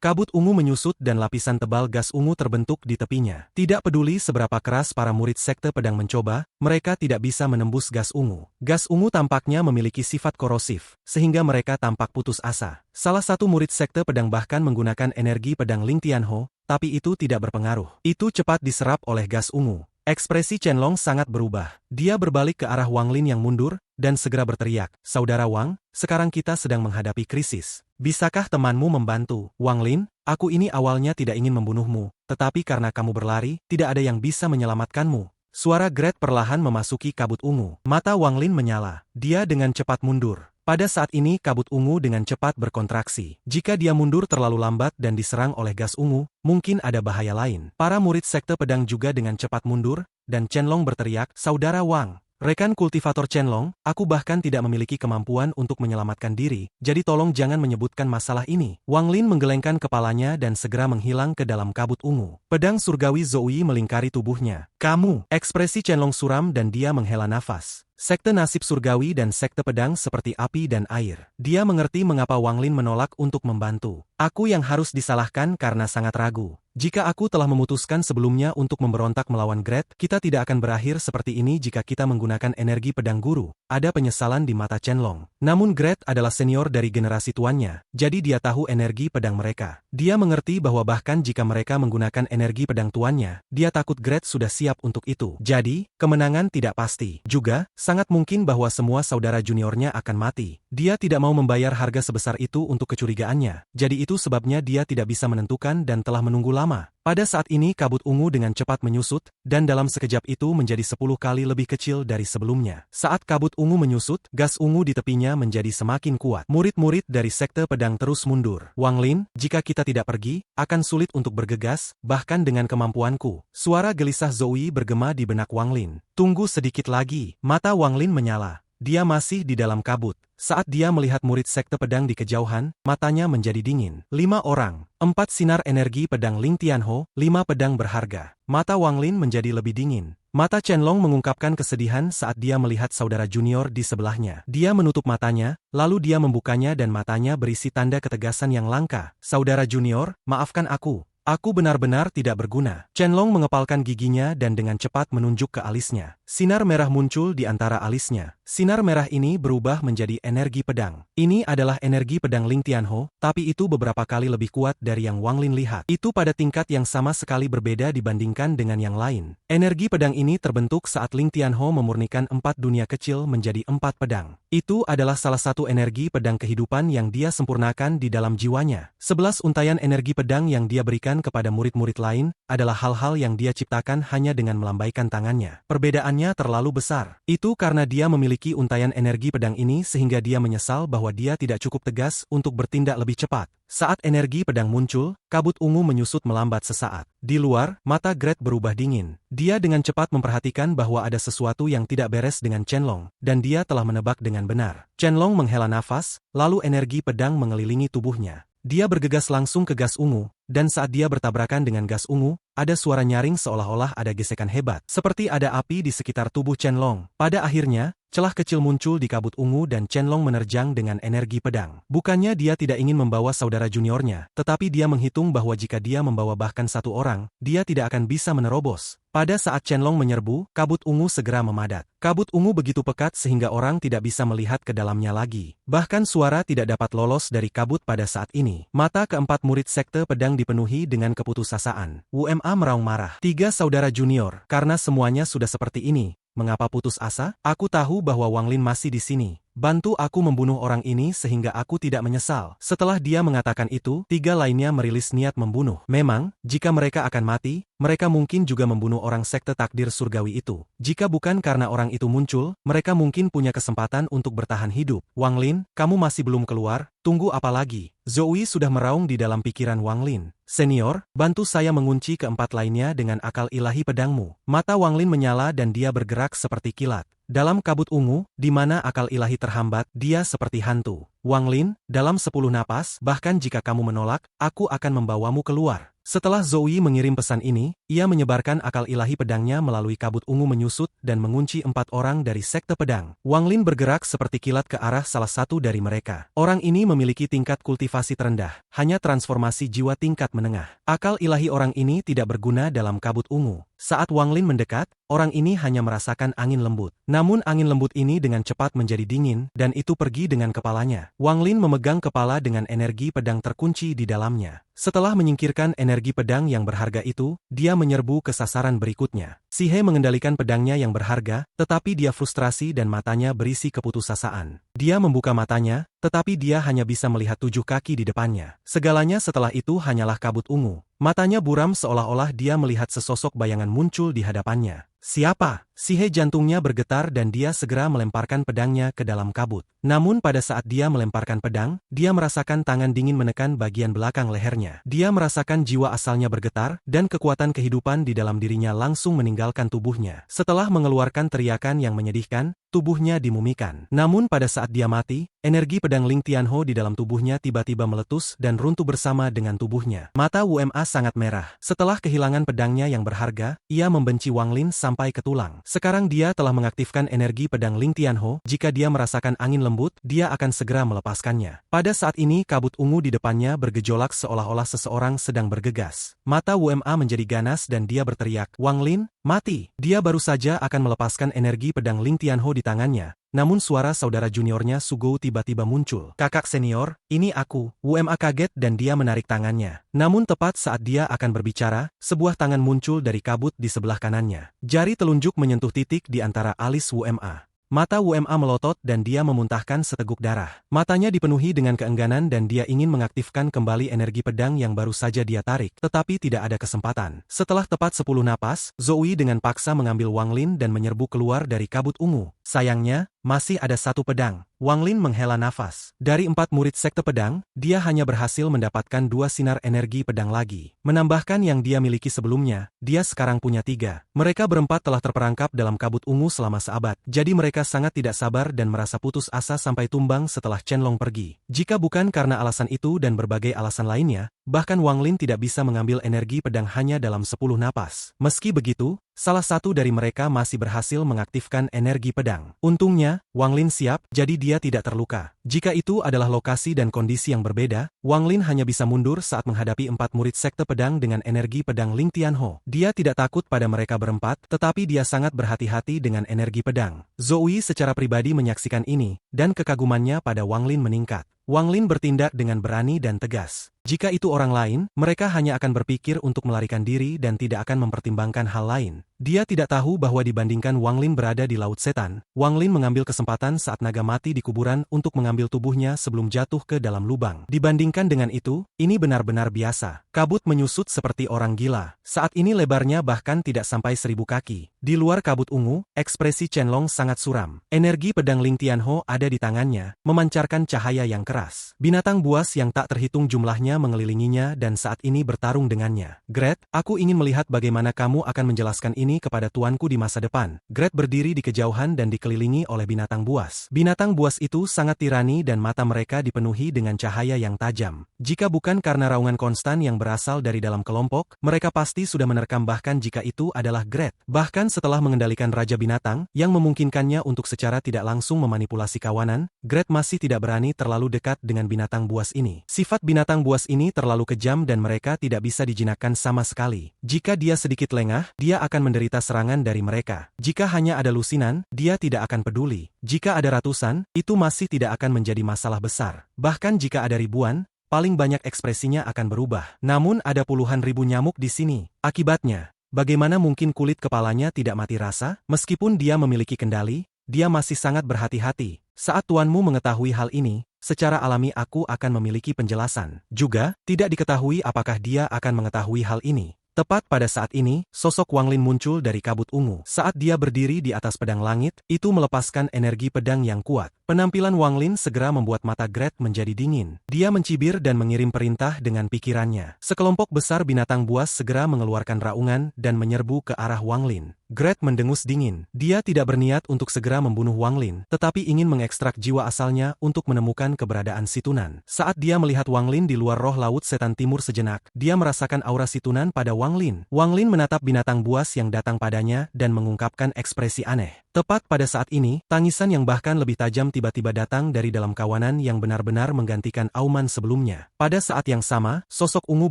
Kabut ungu menyusut dan lapisan tebal gas ungu terbentuk di tepinya. Tidak peduli seberapa keras para murid Sekte Pedang mencoba, mereka tidak bisa menembus gas ungu. Gas ungu tampaknya memiliki sifat korosif, sehingga mereka tampak putus asa. Salah satu murid Sekte Pedang bahkan menggunakan energi pedang Ling Tianho, tapi itu tidak berpengaruh. Itu cepat diserap oleh gas ungu. Ekspresi Chen Long sangat berubah. Dia berbalik ke arah Wang Lin yang mundur, dan segera berteriak, "Saudara Wang, sekarang kita sedang menghadapi krisis. Bisakah temanmu membantu?" "Wang Lin, aku ini awalnya tidak ingin membunuhmu, tetapi karena kamu berlari, tidak ada yang bisa menyelamatkanmu." Suara Gret perlahan memasuki kabut ungu. Mata Wang Lin menyala. Dia dengan cepat mundur. Pada saat ini kabut ungu dengan cepat berkontraksi. Jika dia mundur terlalu lambat dan diserang oleh gas ungu, mungkin ada bahaya lain. Para murid Sekte Pedang juga dengan cepat mundur, dan Chen Long berteriak, "Saudara Wang, rekan kultivator Chen Long, aku bahkan tidak memiliki kemampuan untuk menyelamatkan diri, jadi tolong jangan menyebutkan masalah ini." Wang Lin menggelengkan kepalanya dan segera menghilang ke dalam kabut ungu. Pedang surgawi Zoui melingkari tubuhnya. "Kamu!" Ekspresi Chen Long suram dan dia menghela nafas. Sekte nasib surgawi dan sekte pedang seperti api dan air. Dia mengerti mengapa Wang Lin menolak untuk membantu. "Aku yang harus disalahkan karena sangat ragu. Jika aku telah memutuskan sebelumnya untuk memberontak melawan Gret, kita tidak akan berakhir seperti ini jika kita menggunakan energi pedang guru." Ada penyesalan di mata Chen Long. Namun Gret adalah senior dari generasi tuannya, jadi dia tahu energi pedang mereka. Dia mengerti bahwa bahkan jika mereka menggunakan energi pedang tuannya, dia takut Gret sudah siap untuk itu. Jadi, kemenangan tidak pasti. Juga, sangat mungkin bahwa semua saudara juniornya akan mati. Dia tidak mau membayar harga sebesar itu untuk kecurigaannya. Jadi itu sebabnya dia tidak bisa menentukan dan telah menunggu lama. Pada saat ini kabut ungu dengan cepat menyusut, dan dalam sekejap itu menjadi 10 kali lebih kecil dari sebelumnya. Saat kabut ungu menyusut, gas ungu di tepinya menjadi semakin kuat. Murid-murid dari Sekte Pedang terus mundur. "Wang Lin, jika kita tidak pergi, akan sulit untuk bergegas, bahkan dengan kemampuanku." Suara gelisah Zoui bergema di benak Wang Lin. "Tunggu sedikit lagi." Mata Wang Lin menyala. Dia masih di dalam kabut. Saat dia melihat murid Sekte Pedang di kejauhan, matanya menjadi dingin. 5 orang, 4 sinar energi pedang Ling Tianho, 5 pedang berharga. Mata Wang Lin menjadi lebih dingin. Mata Chen Long mengungkapkan kesedihan saat dia melihat saudara junior di sebelahnya. Dia menutup matanya, lalu dia membukanya dan matanya berisi tanda ketegasan yang langka. "Saudara junior, maafkan aku. Aku benar-benar tidak berguna." Chen Long mengepalkan giginya dan dengan cepat menunjuk ke alisnya. Sinar merah muncul di antara alisnya. Sinar merah ini berubah menjadi energi pedang. Ini adalah energi pedang Ling Tianho, tapi itu beberapa kali lebih kuat dari yang Wang Lin lihat. Itu pada tingkat yang sama sekali berbeda dibandingkan dengan yang lain. Energi pedang ini terbentuk saat Ling Tianho memurnikan 4 dunia kecil menjadi 4 pedang. Itu adalah salah satu energi pedang kehidupan yang dia sempurnakan di dalam jiwanya. 11 untaian energi pedang yang dia berikan kepada murid-murid lain adalah hal-hal yang dia ciptakan hanya dengan melambaikan tangannya. Perbedaannya terlalu besar. Itu karena dia memiliki untaian energi pedang ini sehingga dia menyesal bahwa dia tidak cukup tegas untuk bertindak lebih cepat. Saat energi pedang muncul, kabut ungu menyusut melambat sesaat. Di luar, mata Gret berubah dingin. Dia dengan cepat memperhatikan bahwa ada sesuatu yang tidak beres dengan Chen Long, dan dia telah menebak dengan benar. Chen Long menghela nafas, lalu energi pedang mengelilingi tubuhnya. Dia bergegas langsung ke gas ungu, dan saat dia bertabrakan dengan gas ungu, ada suara nyaring seolah-olah ada gesekan hebat. Seperti ada api di sekitar tubuh Chen Long. Pada akhirnya, celah kecil muncul di kabut ungu dan Chen Long menerjang dengan energi pedang. Bukannya dia tidak ingin membawa saudara juniornya, tetapi dia menghitung bahwa jika dia membawa bahkan 1 orang, dia tidak akan bisa menerobos. Pada saat Chen Long menyerbu, kabut ungu segera memadat. Kabut ungu begitu pekat sehingga orang tidak bisa melihat ke dalamnya lagi. Bahkan suara tidak dapat lolos dari kabut pada saat ini. Mata keempat murid Sekte Pedang dipenuhi dengan keputusasaan. WMA meraung marah. 3 saudara junior. Karena semuanya sudah seperti ini, mengapa putus asa? Aku tahu bahwa Wang Lin masih di sini. Bantu aku membunuh orang ini sehingga aku tidak menyesal. Setelah dia mengatakan itu, 3 lainnya merilis niat membunuh. Memang, jika mereka akan mati, mereka mungkin juga membunuh orang sekte takdir surgawi itu. Jika bukan karena orang itu muncul, mereka mungkin punya kesempatan untuk bertahan hidup. Wang Lin, kamu masih belum keluar? Tunggu apa lagi? Zoui sudah meraung di dalam pikiran Wang Lin. Senior, bantu saya mengunci keempat lainnya dengan akal ilahi pedangmu. Mata Wang Lin menyala dan dia bergerak seperti kilat. Dalam kabut ungu, di mana akal ilahi terhambat, dia seperti hantu. Wang Lin, dalam 10 napas, bahkan jika kamu menolak, aku akan membawamu keluar. Setelah Zoe mengirim pesan ini, ia menyebarkan akal ilahi pedangnya melalui kabut ungu menyusut dan mengunci 4 orang dari sekte pedang. Wang Lin bergerak seperti kilat ke arah salah satu dari mereka. Orang ini memiliki tingkat kultivasi terendah, hanya transformasi jiwa tingkat menengah. Akal ilahi orang ini tidak berguna dalam kabut ungu. Saat Wang Lin mendekat, orang ini hanya merasakan angin lembut. Namun angin lembut ini dengan cepat menjadi dingin, dan itu pergi dengan kepalanya. Wang Lin memegang kepala dengan energi pedang terkunci di dalamnya. Setelah menyingkirkan energi pedang yang berharga itu, dia menyerbu ke sasaran berikutnya. Si He mengendalikan pedangnya yang berharga, tetapi dia frustrasi dan matanya berisi keputusasaan. Dia membuka matanya, tetapi dia hanya bisa melihat 7 kaki di depannya. Segalanya setelah itu hanyalah kabut ungu. Matanya buram seolah-olah dia melihat sesosok bayangan muncul di hadapannya. Siapa? Si He jantungnya bergetar dan dia segera melemparkan pedangnya ke dalam kabut. Namun pada saat dia melemparkan pedang, dia merasakan tangan dingin menekan bagian belakang lehernya. Dia merasakan jiwa asalnya bergetar, dan kekuatan kehidupan di dalam dirinya langsung meninggalkan tubuhnya. Setelah mengeluarkan teriakan yang menyedihkan, tubuhnya dimumikan. Namun pada saat dia mati, energi pedang Ling Tianho di dalam tubuhnya tiba-tiba meletus dan runtuh bersama dengan tubuhnya. Mata WMA sangat merah. Setelah kehilangan pedangnya yang berharga, ia membenci Wang Lin sampai ke tulang. Sekarang dia telah mengaktifkan energi pedang Ling Tianho. Jika dia merasakan angin lembut, dia akan segera melepaskannya. Pada saat ini kabut ungu di depannya bergejolak seolah-olah seseorang sedang bergegas. Mata WMA menjadi ganas dan dia berteriak, "Wang Lin, mati!" Dia baru saja akan melepaskan energi pedang Ling Tianho di tangannya. Namun suara saudara juniornya Sugou tiba-tiba muncul. "Kakak senior, ini aku." WMA kaget dan dia menarik tangannya. Namun tepat saat dia akan berbicara, sebuah tangan muncul dari kabut di sebelah kanannya. Jari telunjuk menyentuh titik di antara alis WMA. Mata WMA melotot dan dia memuntahkan seteguk darah. Matanya dipenuhi dengan keengganan dan dia ingin mengaktifkan kembali energi pedang yang baru saja dia tarik, tetapi tidak ada kesempatan. Setelah tepat 10 napas, Zoe dengan paksa mengambil Wang Lin dan menyerbu keluar dari kabut ungu. Sayangnya, masih ada 1 pedang. Wang Lin menghela nafas. Dari 4 murid sekte pedang, dia hanya berhasil mendapatkan 2 sinar energi pedang lagi. Menambahkan yang dia miliki sebelumnya, dia sekarang punya 3. Mereka berempat telah terperangkap dalam kabut ungu selama seabad, jadi mereka sangat tidak sabar dan merasa putus asa sampai tumbang setelah Chenlong pergi. Jika bukan karena alasan itu dan berbagai alasan lainnya, bahkan Wang Lin tidak bisa mengambil energi pedang hanya dalam 10 napas. Meski begitu, salah satu dari mereka masih berhasil mengaktifkan energi pedang. Untungnya, Wang Lin siap, jadi dia tidak terluka. Jika itu adalah lokasi dan kondisi yang berbeda, Wang Lin hanya bisa mundur saat menghadapi 4 murid sekte pedang dengan energi pedang Ling Tianho. Dia tidak takut pada mereka berempat, tetapi dia sangat berhati-hati dengan energi pedang. Zoe secara pribadi menyaksikan ini, dan kekagumannya pada Wang Lin meningkat. Wang Lin bertindak dengan berani dan tegas. Jika itu orang lain, mereka hanya akan berpikir untuk melarikan diri dan tidak akan mempertimbangkan hal lain. Dia tidak tahu bahwa dibandingkan Wang Lin berada di Laut Setan, Wang Lin mengambil kesempatan saat naga mati di kuburan untuk mengambil tubuhnya sebelum jatuh ke dalam lubang. Dibandingkan dengan itu, ini benar-benar biasa. Kabut menyusut seperti orang gila. Saat ini lebarnya bahkan tidak sampai 1000 kaki. Di luar kabut ungu, ekspresi Chenlong sangat suram. Energi pedang Ling Tianho ada di tangannya, memancarkan cahaya yang keras. Binatang buas yang tak terhitung jumlahnya mengelilinginya dan saat ini bertarung dengannya. "Gret, aku ingin melihat bagaimana kamu akan menjelaskan ini kepada tuanku di masa depan." Gret berdiri di kejauhan dan dikelilingi oleh binatang buas. Binatang buas itu sangat tirani dan mata mereka dipenuhi dengan cahaya yang tajam. Jika bukan karena raungan konstan yang berasal dari dalam kelompok, mereka pasti sudah menerkam bahkan jika itu adalah Gret. Bahkan setelah mengendalikan Raja Binatang, yang memungkinkannya untuk secara tidak langsung memanipulasi kawanan, Gret masih tidak berani terlalu dekat dengan binatang buas ini. Sifat binatang buas ini terlalu kejam dan mereka tidak bisa dijinakkan sama sekali. Jika dia sedikit lengah, dia akan menderita serangan dari mereka. Jika hanya ada lusinan, dia tidak akan peduli. Jika ada ratusan, itu masih tidak akan menjadi masalah besar. Bahkan jika ada ribuan, paling banyak ekspresinya akan berubah. Namun ada puluhan ribu nyamuk di sini. Akibatnya, bagaimana mungkin kulit kepalanya tidak mati rasa? Meskipun dia memiliki kendali, dia masih sangat berhati-hati. Saat tuanmu mengetahui hal ini, secara alami aku akan memiliki penjelasan. Juga, tidak diketahui apakah dia akan mengetahui hal ini. Tepat pada saat ini, sosok Wang Lin muncul dari kabut ungu. Saat dia berdiri di atas pedang langit, itu melepaskan energi pedang yang kuat. Penampilan Wang Lin segera membuat mata Gret menjadi dingin. Dia mencibir dan mengirim perintah dengan pikirannya. Sekelompok besar binatang buas segera mengeluarkan raungan dan menyerbu ke arah Wang Lin. Gret mendengus dingin. Dia tidak berniat untuk segera membunuh Wang Lin, tetapi ingin mengekstrak jiwa asalnya untuk menemukan keberadaan si Tunan. Saat dia melihat Wang Lin di luar roh laut setan timur sejenak, dia merasakan aura si Tunan pada Wang Lin. Wang Lin menatap binatang buas yang datang padanya dan mengungkapkan ekspresi aneh. Tepat pada saat ini, tangisan yang bahkan lebih tajam tiba-tiba datang dari dalam kawanan yang benar-benar menggantikan auman sebelumnya. Pada saat yang sama, sosok ungu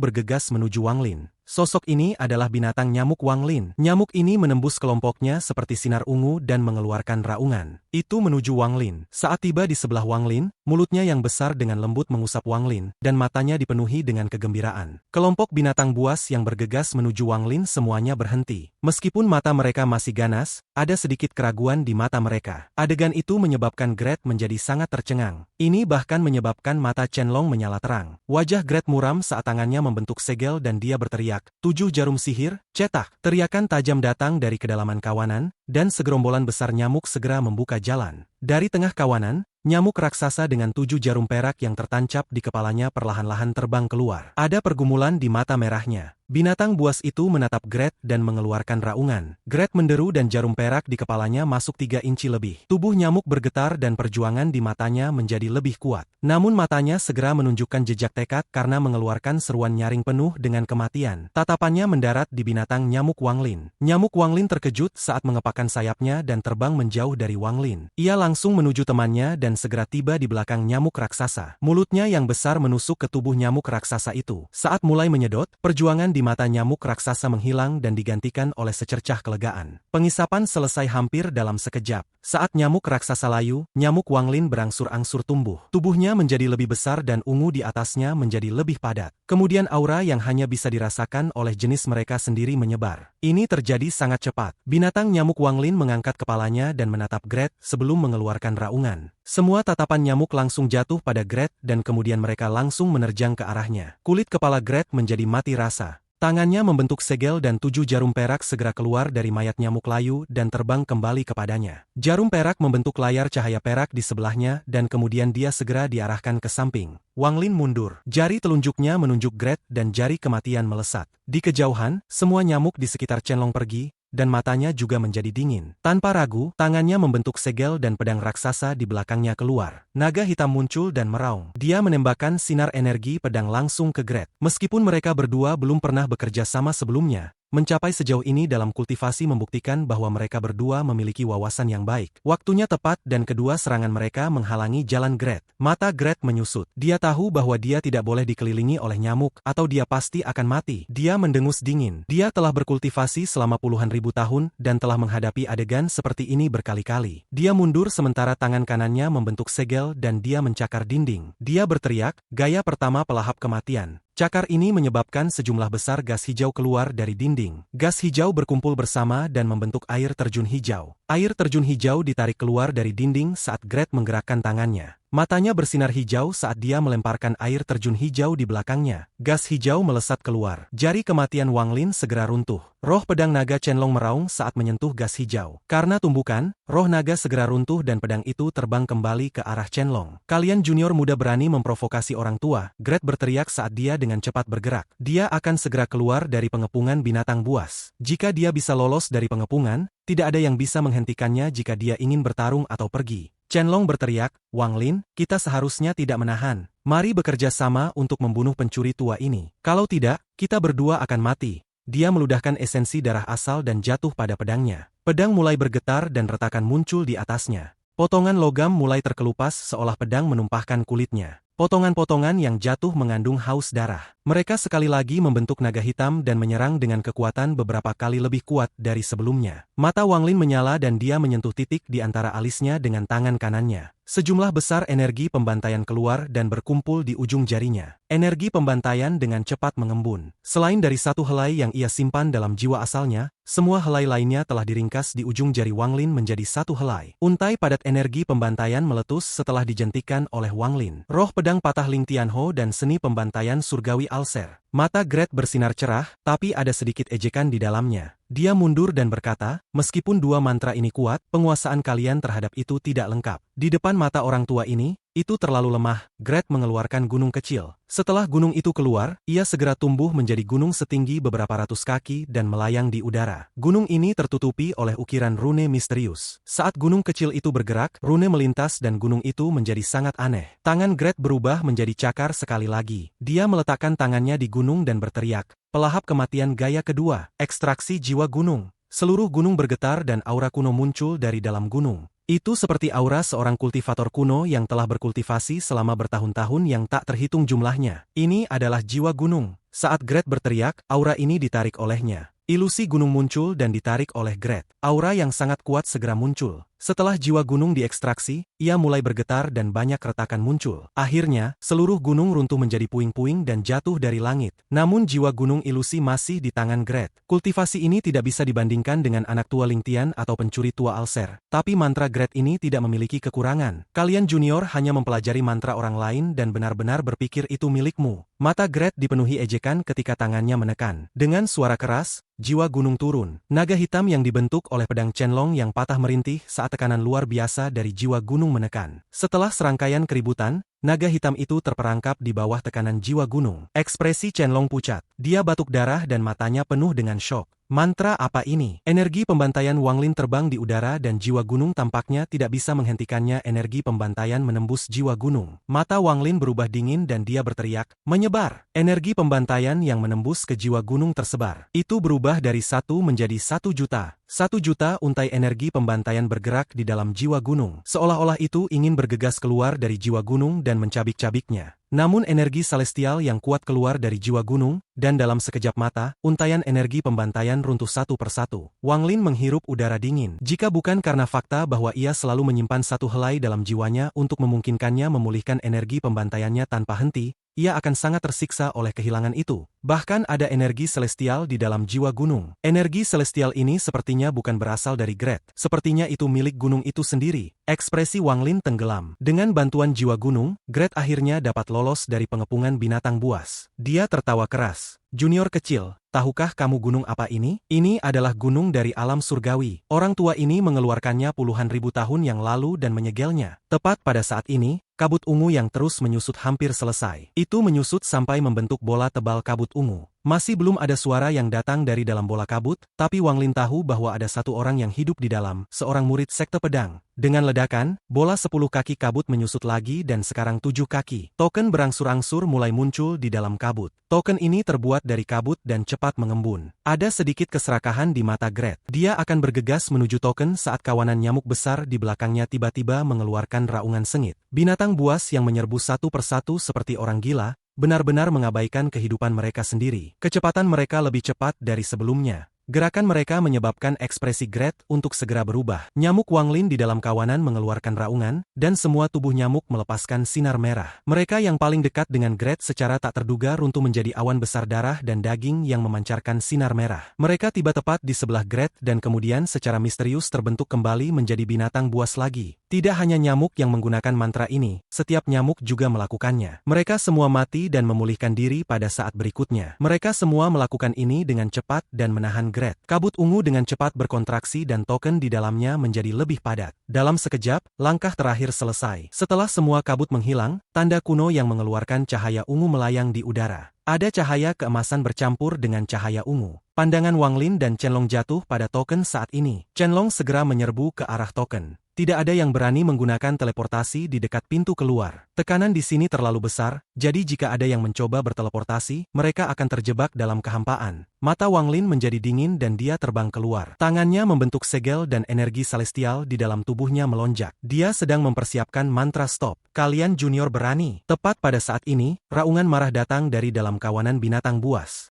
bergegas menuju Wang Lin. Sosok ini adalah binatang nyamuk Wang Lin. Nyamuk ini menembus kelompoknya seperti sinar ungu dan mengeluarkan raungan. Itu menuju Wang Lin. Saat tiba di sebelah Wang Lin, mulutnya yang besar dengan lembut mengusap Wang Lin, dan matanya dipenuhi dengan kegembiraan. Kelompok binatang buas yang bergegas menuju Wang Lin semuanya berhenti. Meskipun mata mereka masih ganas, ada sedikit keraguan di mata mereka. Adegan itu menyebabkan Gret menjadi sangat tercengang. Ini bahkan menyebabkan mata Chen-Long menyala terang. Wajah Gret muram saat tangannya membentuk segel dan dia berteriak, "7 jarum sihir, cetak!" Teriakan tajam datang dari kedalaman kawanan, dan segerombolan besar nyamuk segera membuka jalan. Dari tengah kawanan, nyamuk raksasa dengan 7 jarum perak yang tertancap di kepalanya perlahan-lahan terbang keluar. Ada pergumulan di mata merahnya. Binatang buas itu menatap Gret dan mengeluarkan raungan. Gret menderu dan jarum perak di kepalanya masuk 3 inci lebih. Tubuh nyamuk bergetar dan perjuangan di matanya menjadi lebih kuat. Namun matanya segera menunjukkan jejak tekad karena mengeluarkan seruan nyaring penuh dengan kematian. Tatapannya mendarat di binatang nyamuk Wang Lin. Nyamuk Wang Lin terkejut saat mengepakkan sayapnya dan terbang menjauh dari Wang Lin. Ia langsung menuju temannya dan segera tiba di belakang nyamuk raksasa. Mulutnya yang besar menusuk ke tubuh nyamuk raksasa itu. Saat mulai menyedot, perjuangan di mata nyamuk raksasa menghilang dan digantikan oleh secercah kelegaan. Pengisapan selesai hampir dalam sekejap. Saat nyamuk raksasa layu, nyamuk Wang Lin berangsur-angsur tumbuh. Tubuhnya menjadi lebih besar dan ungu di atasnya menjadi lebih padat. Kemudian aura yang hanya bisa dirasakan oleh jenis mereka sendiri menyebar. Ini terjadi sangat cepat. Binatang nyamuk Wang Lin mengangkat kepalanya dan menatap Gret sebelum mengeluarkan raungan. Semua tatapan nyamuk langsung jatuh pada Gret dan kemudian mereka langsung menerjang ke arahnya. Kulit kepala Gret menjadi mati rasa. Tangannya membentuk segel dan 7 jarum perak segera keluar dari mayat nyamuk layu dan terbang kembali kepadanya. Jarum perak membentuk layar cahaya perak di sebelahnya dan kemudian dia segera diarahkan ke samping. Wang Lin mundur. Jari telunjuknya menunjuk Gret dan jari kematian melesat. Di kejauhan, semua nyamuk di sekitar Chen-Long pergi, dan matanya juga menjadi dingin. Tanpa ragu, tangannya membentuk segel dan pedang raksasa di belakangnya keluar. Naga hitam muncul dan meraung. Dia menembakkan sinar energi pedang langsung ke Gret. Meskipun mereka berdua belum pernah bekerja sama sebelumnya, mencapai sejauh ini dalam kultivasi membuktikan bahwa mereka berdua memiliki wawasan yang baik. Waktunya tepat dan kedua serangan mereka menghalangi jalan Gret. Mata Gret menyusut. Dia tahu bahwa dia tidak boleh dikelilingi oleh nyamuk atau dia pasti akan mati. Dia mendengus dingin. Dia telah berkultivasi selama puluhan ribu tahun dan telah menghadapi adegan seperti ini berkali-kali. Dia mundur sementara tangan kanannya membentuk segel dan dia mencakar dinding. Dia berteriak, "Gaya pertama pelahap kematian." Cakar ini menyebabkan sejumlah besar gas hijau keluar dari dinding. Gas hijau berkumpul bersama dan membentuk air terjun hijau. Air terjun hijau ditarik keluar dari dinding saat Gret menggerakkan tangannya. Matanya bersinar hijau saat dia melemparkan air terjun hijau di belakangnya. Gas hijau melesat keluar. Jari kematian Wang Lin segera runtuh. Roh pedang naga Chen-Long meraung saat menyentuh gas hijau. Karena tumbukan, roh naga segera runtuh dan pedang itu terbang kembali ke arah Chen-Long. "Kalian junior muda berani memprovokasi orang tua," Gret berteriak saat dia dengan cepat bergerak. Dia akan segera keluar dari pengepungan binatang buas. Jika dia bisa lolos dari pengepungan, tidak ada yang bisa menghentikannya jika dia ingin bertarung atau pergi. Chen-Long berteriak, "Wang Lin, kita seharusnya tidak menahan. Mari bekerja sama untuk membunuh pencuri tua ini. Kalau tidak, kita berdua akan mati." Dia meludahkan esensi darah asal dan jatuh pada pedangnya. Pedang mulai bergetar dan retakan muncul di atasnya. Potongan logam mulai terkelupas seolah pedang menumpahkan kulitnya. Potongan-potongan yang jatuh mengandung haus darah. Mereka sekali lagi membentuk naga hitam dan menyerang dengan kekuatan beberapa kali lebih kuat dari sebelumnya. Mata Wang Lin menyala dan dia menyentuh titik di antara alisnya dengan tangan kanannya. Sejumlah besar energi pembantaian keluar dan berkumpul di ujung jarinya. Energi pembantaian dengan cepat mengembun. Selain dari satu helai yang ia simpan dalam jiwa asalnya, semua helai lainnya telah diringkas di ujung jari Wang Lin menjadi satu helai. Untai padat energi pembantaian meletus setelah dijentikan oleh Wang Lin. Roh pedang patah Ling Tianho dan seni pembantaian surgawi Alser. Mata Gret bersinar cerah, tapi ada sedikit ejekan di dalamnya. Dia mundur dan berkata, meskipun dua mantra ini kuat, penguasaan kalian terhadap itu tidak lengkap. Di depan mata orang tua ini, itu terlalu lemah. Gret mengeluarkan gunung kecil. Setelah gunung itu keluar, ia segera tumbuh menjadi gunung setinggi beberapa ratus kaki dan melayang di udara. Gunung ini tertutupi oleh ukiran rune misterius. Saat gunung kecil itu bergerak, rune melintas dan gunung itu menjadi sangat aneh. Tangan Gret berubah menjadi cakar sekali lagi. Dia meletakkan tangannya di gunung dan berteriak, pelahap kematian gaya kedua, ekstraksi jiwa gunung. Seluruh gunung bergetar dan aura kuno muncul dari dalam gunung. Itu seperti aura seorang kultivator kuno yang telah berkultivasi selama bertahun-tahun yang tak terhitung jumlahnya. Ini adalah jiwa gunung. Saat Gret berteriak, aura ini ditarik olehnya. Ilusi gunung muncul dan ditarik oleh Gret. Aura yang sangat kuat segera muncul. Setelah jiwa gunung diekstraksi, ia mulai bergetar dan banyak retakan muncul. Akhirnya, seluruh gunung runtuh menjadi puing-puing dan jatuh dari langit. Namun jiwa gunung ilusi masih di tangan Gret. Kultivasi ini tidak bisa dibandingkan dengan anak tua Lingtian atau pencuri tua Alser. Tapi mantra Gret ini tidak memiliki kekurangan. Kalian junior hanya mempelajari mantra orang lain dan benar-benar berpikir itu milikmu. Mata Gret dipenuhi ejekan ketika tangannya menekan. Dengan suara keras, jiwa gunung turun. Naga hitam yang dibentuk oleh pedang Qianlong yang patah merintih saat tekanan luar biasa dari jiwa gunung menekan. Setelah serangkaian keributan, naga hitam itu terperangkap di bawah tekanan jiwa gunung. Ekspresi Qianlong pucat. Dia batuk darah dan matanya penuh dengan syok. Mantra apa ini? Energi pembantaian Wang Lin terbang di udara dan jiwa gunung tampaknya tidak bisa menghentikannya. Energi pembantaian menembus jiwa gunung. Mata Wang Lin berubah dingin dan dia berteriak, menyebar. Energi pembantaian yang menembus ke jiwa gunung tersebar. Itu berubah dari 1 menjadi 1 juta. 1 juta untai energi pembantaian bergerak di dalam jiwa gunung. Seolah-olah itu ingin bergegas keluar dari jiwa gunung dan mencabik-cabiknya. Namun energi celestial yang kuat keluar dari jiwa gunung, dan dalam sekejap mata, untaian energi pembantaian runtuh satu persatu. Wang Lin menghirup udara dingin. Jika bukan karena fakta bahwa ia selalu menyimpan satu helai dalam jiwanya untuk memungkinkannya memulihkan energi pembantaiannya tanpa henti, ia akan sangat tersiksa oleh kehilangan itu. Bahkan ada energi celestial di dalam jiwa gunung. Energi celestial ini sepertinya bukan berasal dari Gret. Sepertinya itu milik gunung itu sendiri. Ekspresi Wang Lin tenggelam. Dengan bantuan jiwa gunung, Gret akhirnya dapat lolos dari pengepungan binatang buas. Dia tertawa keras. Junior kecil, tahukah kamu gunung apa ini? Ini adalah gunung dari alam surgawi. Orang tua ini mengeluarkannya puluhan ribu tahun yang lalu dan menyegelnya. Tepat pada saat ini, kabut ungu yang terus menyusut hampir selesai. Itu menyusut sampai membentuk bola tebal kabut ungu. Masih belum ada suara yang datang dari dalam bola kabut, tapi Wang Lin tahu bahwa ada satu orang yang hidup di dalam, seorang murid sekte pedang. Dengan ledakan, bola 10 kaki kabut menyusut lagi dan sekarang 7 kaki. Token berangsur-angsur mulai muncul di dalam kabut. Token ini terbuat dari kabut dan cepat mengembun. Ada sedikit keserakahan di mata Gret. Dia akan bergegas menuju token saat kawanan nyamuk besar di belakangnya tiba-tiba mengeluarkan raungan sengit. Binatang buas yang menyerbu satu persatu seperti orang gila, benar-benar mengabaikan kehidupan mereka sendiri. Kecepatan mereka lebih cepat dari sebelumnya. Gerakan mereka menyebabkan ekspresi Gret untuk segera berubah. Nyamuk Wang Lin di dalam kawanan mengeluarkan raungan, dan semua tubuh nyamuk melepaskan sinar merah. Mereka yang paling dekat dengan Gret secara tak terduga runtuh menjadi awan besar darah dan daging yang memancarkan sinar merah. Mereka tiba tepat di sebelah Gret dan kemudian secara misterius terbentuk kembali menjadi binatang buas lagi. Tidak hanya nyamuk yang menggunakan mantra ini, setiap nyamuk juga melakukannya. Mereka semua mati dan memulihkan diri pada saat berikutnya. Mereka semua melakukan ini dengan cepat dan menahan Gret. Kabut ungu dengan cepat berkontraksi dan token di dalamnya menjadi lebih padat. Dalam sekejap, langkah terakhir selesai. Setelah semua kabut menghilang, tanda kuno yang mengeluarkan cahaya ungu melayang di udara. Ada cahaya keemasan bercampur dengan cahaya ungu. Pandangan Wang Lin dan Qianlong jatuh pada token saat ini. Qianlong segera menyerbu ke arah token. Tidak ada yang berani menggunakan teleportasi di dekat pintu keluar. Tekanan di sini terlalu besar, jadi jika ada yang mencoba berteleportasi, mereka akan terjebak dalam kehampaan. Mata Wang Lin menjadi dingin dan dia terbang keluar. Tangannya membentuk segel dan energi celestial di dalam tubuhnya melonjak. Dia sedang mempersiapkan mantra stop. Kalian junior berani. Tepat pada saat ini, raungan marah datang dari dalam kawanan binatang buas.